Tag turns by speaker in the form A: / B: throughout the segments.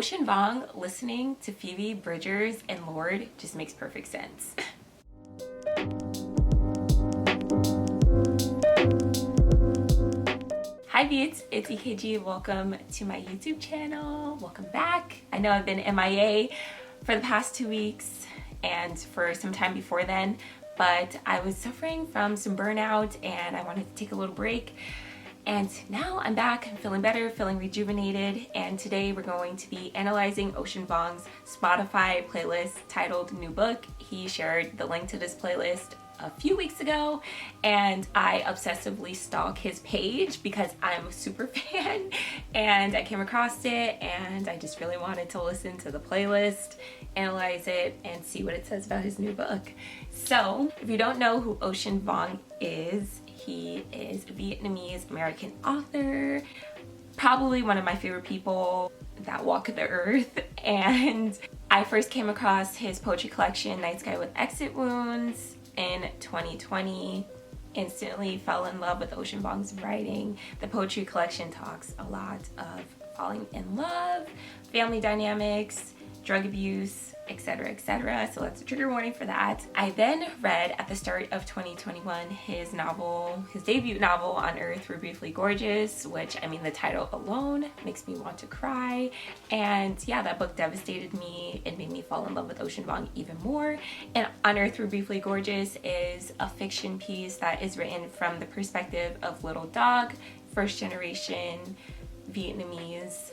A: Ocean Vuong listening to Phoebe Bridgers and Lorde just makes perfect sense. Hi Beats, it's EKG. Welcome to my YouTube channel. Welcome back. I know I've been MIA for the past 2 weeks and for some time before then, but I was suffering from some burnout and I wanted to take a little break. And now I'm back, I'm feeling better, feeling rejuvenated, and today we're going to be analyzing Ocean Vuong's Spotify playlist titled New Book. He shared the link to this playlist a few weeks ago and I obsessively stalk his page because I'm a super fan, and I came across it and I just really wanted to listen to the playlist, analyze it, and see what it says about his new book. So if you don't know who Ocean Vuong is, he is a Vietnamese American author, probably one of my favorite people that walk the earth, and I first came across his poetry collection Night Sky with Exit Wounds in 2020. Instantly fell in love with Ocean Vuong's writing. The poetry collection talks a lot of falling in love, family dynamics, drug abuse, etc., etc. So that's a trigger warning for that. I then read at the start of 2021 his novel, his debut novel, On Earth We're Briefly Gorgeous, which, I mean, the title alone makes me want to cry. And yeah, that book devastated me. It made me fall in love with Ocean Vuong even more. And On Earth We're Briefly Gorgeous is a fiction piece that is written from the perspective of Little Dog, first generation Vietnamese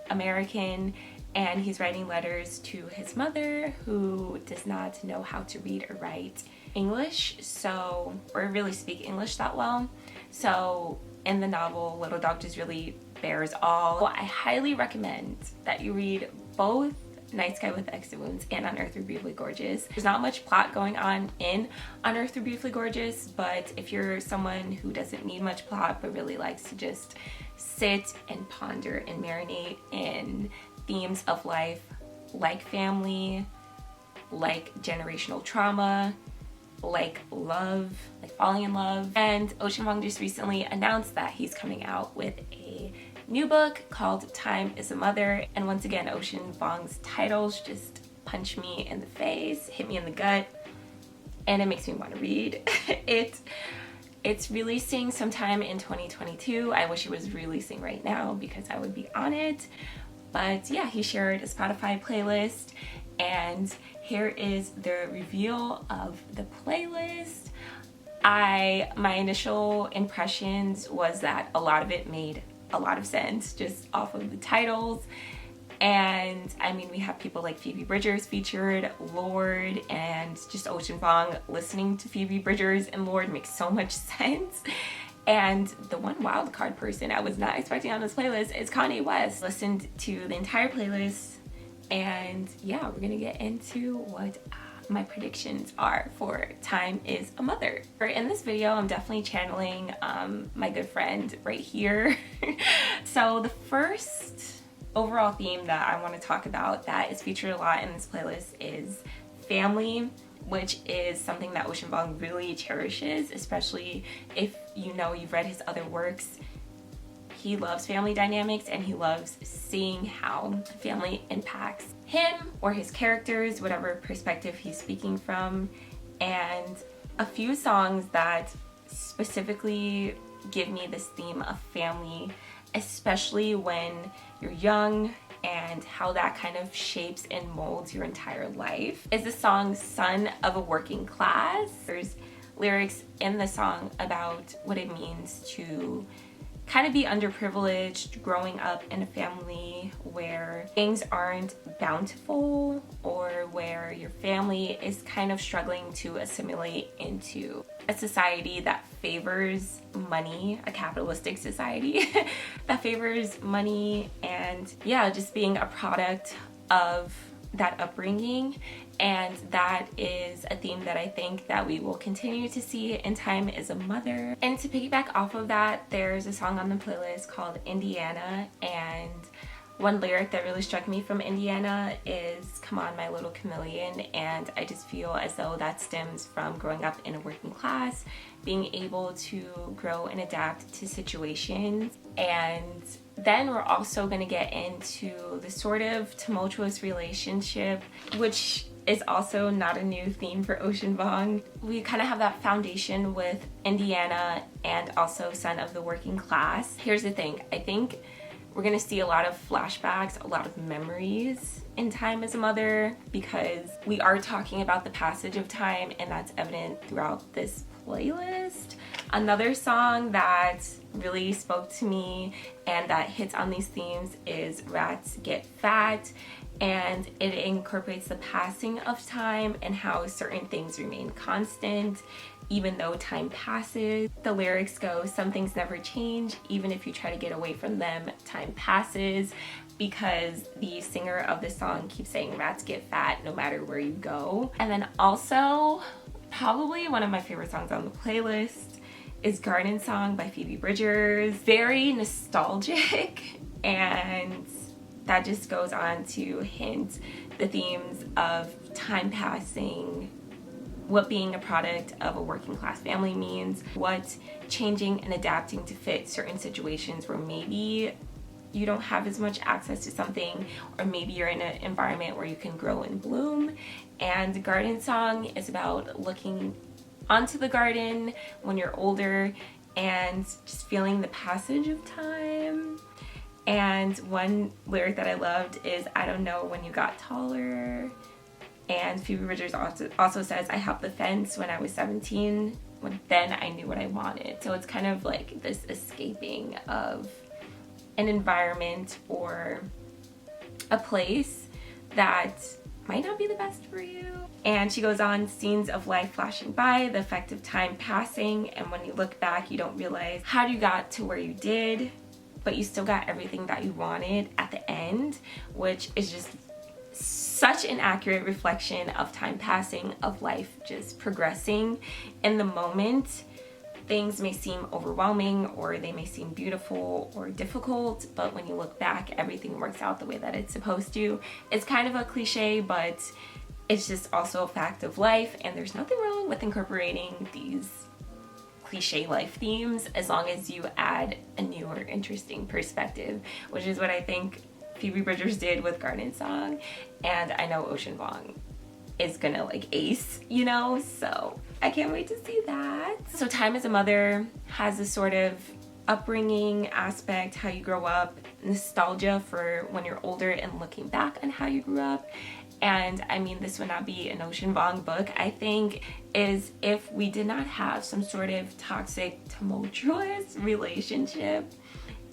A: American, and he's writing letters to his mother who does not know how to read or write English, or really speak English that well. So in the novel, Little Dog just really bears all. I highly recommend that you read both Night Sky with Exit Wounds and On Earth We're Briefly Gorgeous. There's not much plot going on in On Earth We're Briefly Gorgeous, but if you're someone who doesn't need much plot but really likes to just sit and ponder and marinate in themes of life, like family, like generational trauma, like love, like falling in love. And Ocean Vuong just recently announced that he's coming out with a new book called Time is a Mother. And once again, Ocean Vuong's titles just punch me in the face, hit me in the gut, and it makes me want to read it. It's releasing sometime in 2022. I wish it was releasing right now because I would be on it. But yeah, he shared a Spotify playlist, and here is the reveal of the playlist. My initial impressions was that a lot of it made a lot of sense just off of the titles. And I mean, we have people like Phoebe Bridgers featured, Lorde, and just Ocean Vuong. Listening to Phoebe Bridgers and Lorde makes so much sense. And the one wildcard person I was not expecting on this playlist is Kanye West. Listened to the entire playlist, and yeah, we're gonna get into what my predictions are for Time is a Mother. In this video, I'm definitely channeling my good friend right here. So the first overall theme that I want to talk about that is featured a lot in this playlist is family, which is something that Ocean Vuong really cherishes, especially if you know you've read his other works. He loves family dynamics and he loves seeing how family impacts him or his characters, whatever perspective he's speaking from. And a few songs that specifically give me this theme of family, especially when you're young, and how that kind of shapes and molds your entire life, is the song Son of a Working Class. There's lyrics in the song about what it means to kind of be underprivileged growing up in a family where things aren't bountiful, or where your family is kind of struggling to assimilate into a society that favors money, a capitalistic society that favors money, and yeah, just being a product of that upbringing. And that is a theme that I think that we will continue to see in Time is a Mother. And to piggyback off of that, there's a song on the playlist called Indiana, and One lyric that really struck me from Indiana is "Come on, my little chameleon," and I just feel as though that stems from growing up in a working class, being able to grow and adapt to situations. And then we're also going to get into the sort of tumultuous relationship, which is also not a new theme for Ocean Vuong. We kind of have that foundation with Indiana and also son of the working class. Here's the thing, I think we're gonna see a lot of flashbacks, a lot of memories in Time as a Mother, because we are talking about the passage of time, and that's evident throughout this playlist. Another song that really spoke to me and that hits on these themes is Rats Get Fat, and it incorporates the passing of time and how certain things remain constant even though time passes. The lyrics go, "Some things never change, even if you try to get away from them, time passes," because the singer of the song keeps saying rats get fat no matter where you go. And then also, probably one of my favorite songs on the playlist is Garden Song by Phoebe Bridgers. Very nostalgic, and that just goes on to hint the themes of time passing, what being a product of a working class family means, what changing and adapting to fit certain situations where maybe you don't have as much access to something, or maybe you're in an environment where you can grow and bloom. And Garden Song is about looking onto the garden when you're older and just feeling the passage of time. And one lyric that I loved is, "I don't know when you got taller." And Phoebe Bridgers also says, "I hopped the fence when I was 17, then I knew what I wanted." So it's kind of like this escaping of an environment or a place that might not be the best for you. And she goes on, "Scenes of life flashing by, the effect of time passing, and when you look back, you don't realize how you got to where you did, but you still got everything that you wanted at the end," which is just such an accurate reflection of time passing, of life just progressing. In the moment, things may seem overwhelming, or they may seem beautiful or difficult, but when you look back, everything works out the way that it's supposed to. It's kind of a cliche, but it's just also a fact of life, and there's nothing wrong with incorporating these cliche life themes as long as you add a new or interesting perspective, which is what I think Phoebe Bridgers did with Garden Song, and I know Ocean Vuong is gonna like ace, you know, so I can't wait to see that. So Time as a Mother has a sort of upbringing aspect, how you grow up, nostalgia for when you're older and looking back on how you grew up. And I mean, this would not be an Ocean Vuong book, I think, is if we did not have some sort of toxic, tumultuous relationship.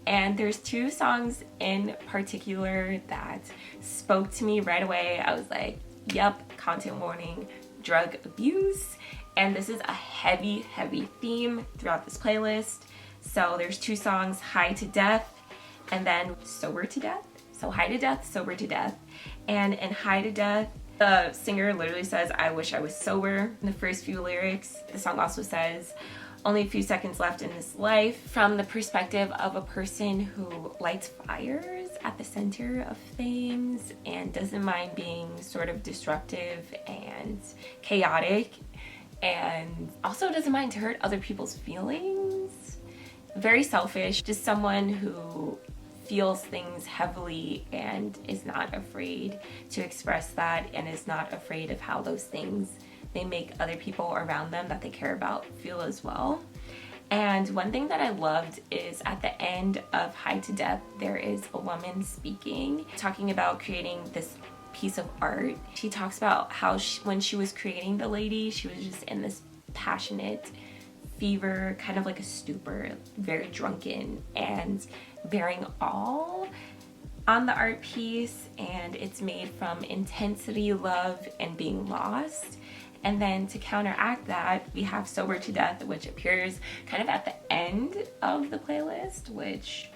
A: And there's two songs in particular that spoke to me right away. I was like, yep, content warning, drug abuse. And this is a heavy, heavy theme throughout this playlist. So there's two songs, High to Death and then Sober to Death. So High to Death, Sober to Death. And in High to Death, the singer literally says, "I wish I was sober." In the first few lyrics, the song also says, "Only a few seconds left in this life," from the perspective of a person who lights fires at the center of things and doesn't mind being sort of disruptive and chaotic, and also doesn't mind to hurt other people's feelings. Very selfish, just someone who feels things heavily and is not afraid to express that, and is not afraid of how those things they make other people around them that they care about feel as well. And one thing that I loved is at the end of High to Death, there is a woman speaking, talking about creating this piece of art. She talks about how when she was creating the lady, she was just in this passionate fever, kind of like a stupor, very drunken, and bearing all on the art piece. And it's made from intensity, love, and being lost. And then to counteract that, we have Sober to Death, which appears kind of at the end of the playlist, which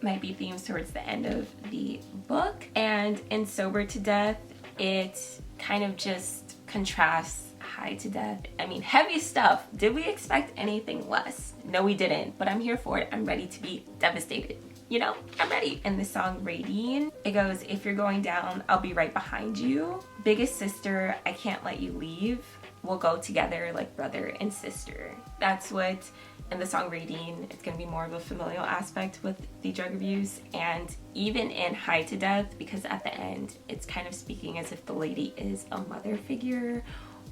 A: might be themes towards the end of the book. And in Sober to Death, it kind of just contrasts High to Death. I mean, heavy stuff. Did we expect anything less? No, we didn't, but I'm here for it. I'm ready to be devastated. you know, I'm ready. And the song Radine, it goes, if you're going down, I'll be right behind you. Biggest sister, I can't let you leave. We'll go together like brother and sister. That's what, in the song Radine, it's gonna be more of a familial aspect with the drug abuse. And even in High to Death, because at the end, it's kind of speaking as if the lady is a mother figure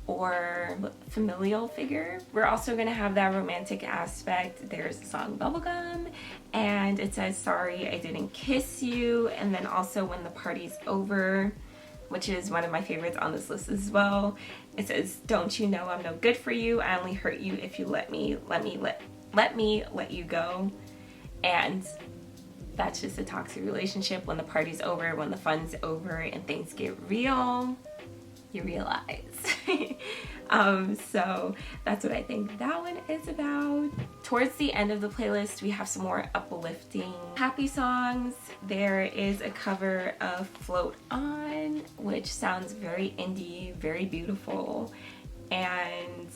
A: or familial figure. We're also gonna have that romantic aspect. There's the song Bubblegum, and it says, sorry, I didn't kiss you. And then also when the party's over, which is one of my favorites on this list as well, it says, don't you know I'm no good for you? I only hurt you if you let me let you go. And that's just a toxic relationship. When the party's over, when the fun's over and things get real, you realize. So that's what I think that one is about. Towards the end of the playlist, we have some more uplifting, happy songs. There is a cover of Float On, which sounds very indie, very beautiful. And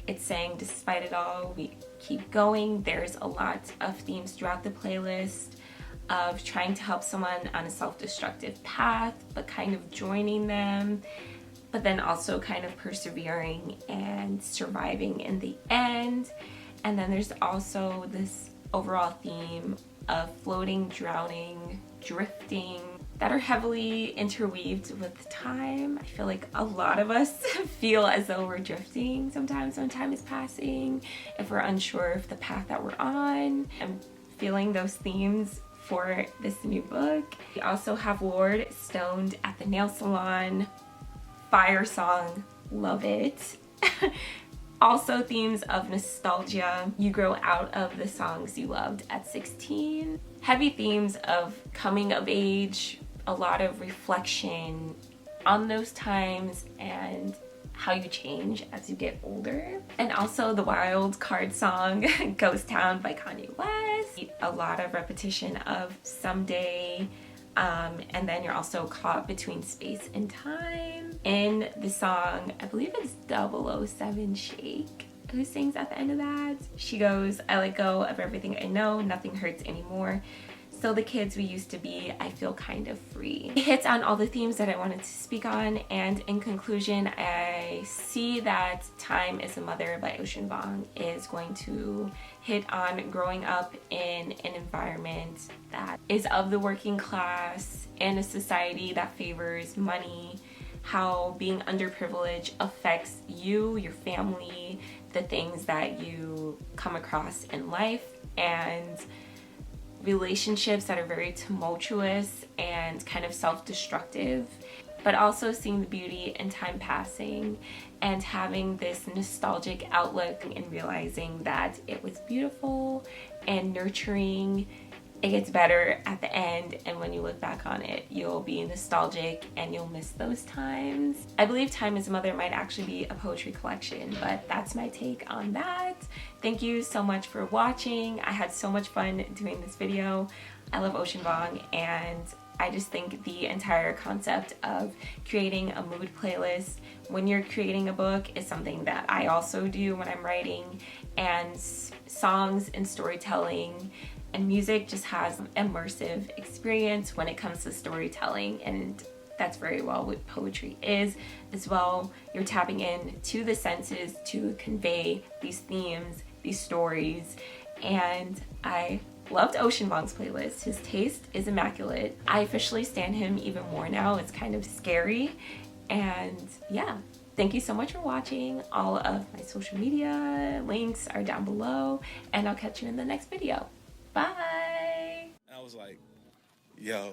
A: it's saying, despite it all, we keep going. There's a lot of themes throughout the playlist of trying to help someone on a self-destructive path, but kind of joining them, but then also kind of persevering and surviving in the end. And then there's also this overall theme of floating, drowning, drifting, that are heavily interweaved with time. I feel like a lot of us feel as though we're drifting sometimes when time is passing, if we're unsure of the path that we're on. I'm feeling those themes for this new book. We also have Lord, Stoned at the Nail Salon. Fire song, love it. Also themes of nostalgia. You grow out of the songs you loved at 16. Heavy themes of coming of age, a lot of reflection on those times and how you change as you get older. And also the wild card song, Ghost Town by Kanye West. A lot of repetition of someday. And then you're also caught between space and time. In the song, I believe it's 007 Shake, who sings at the end of that. She goes, I let go of everything I know, nothing hurts anymore. Still the kids we used to be, I feel kind of free. It hits on all the themes that I wanted to speak on, and in conclusion, I see that Time is a Mother by Ocean Vuong is going to hit on growing up in an environment that is of the working class, in a society that favors money, how being underprivileged affects you, your family, the things that you come across in life, and relationships that are very tumultuous and kind of self-destructive, but also seeing the beauty in time passing and having this nostalgic outlook and realizing that it was beautiful and nurturing. It gets better at the end, and when you look back on it, you'll be nostalgic and you'll miss those times. I believe Time is a Mother might actually be a poetry collection, but that's my take on that. Thank you so much for watching. I had so much fun doing this video. I love Ocean Vuong, and I just think the entire concept of creating a mood playlist when you're creating a book is something that I also do when I'm writing, and songs and storytelling and music just has an immersive experience when it comes to storytelling, and that's very well what poetry is as well. You're tapping in to the senses to convey these themes, these stories, and I loved Ocean Vuong's playlist. His taste is immaculate. I officially stan him even more now. It's kind of scary, and yeah. Thank you so much for watching. All of my social media links are down below, and I'll catch you in the next video. Bye.
B: I was like, yo.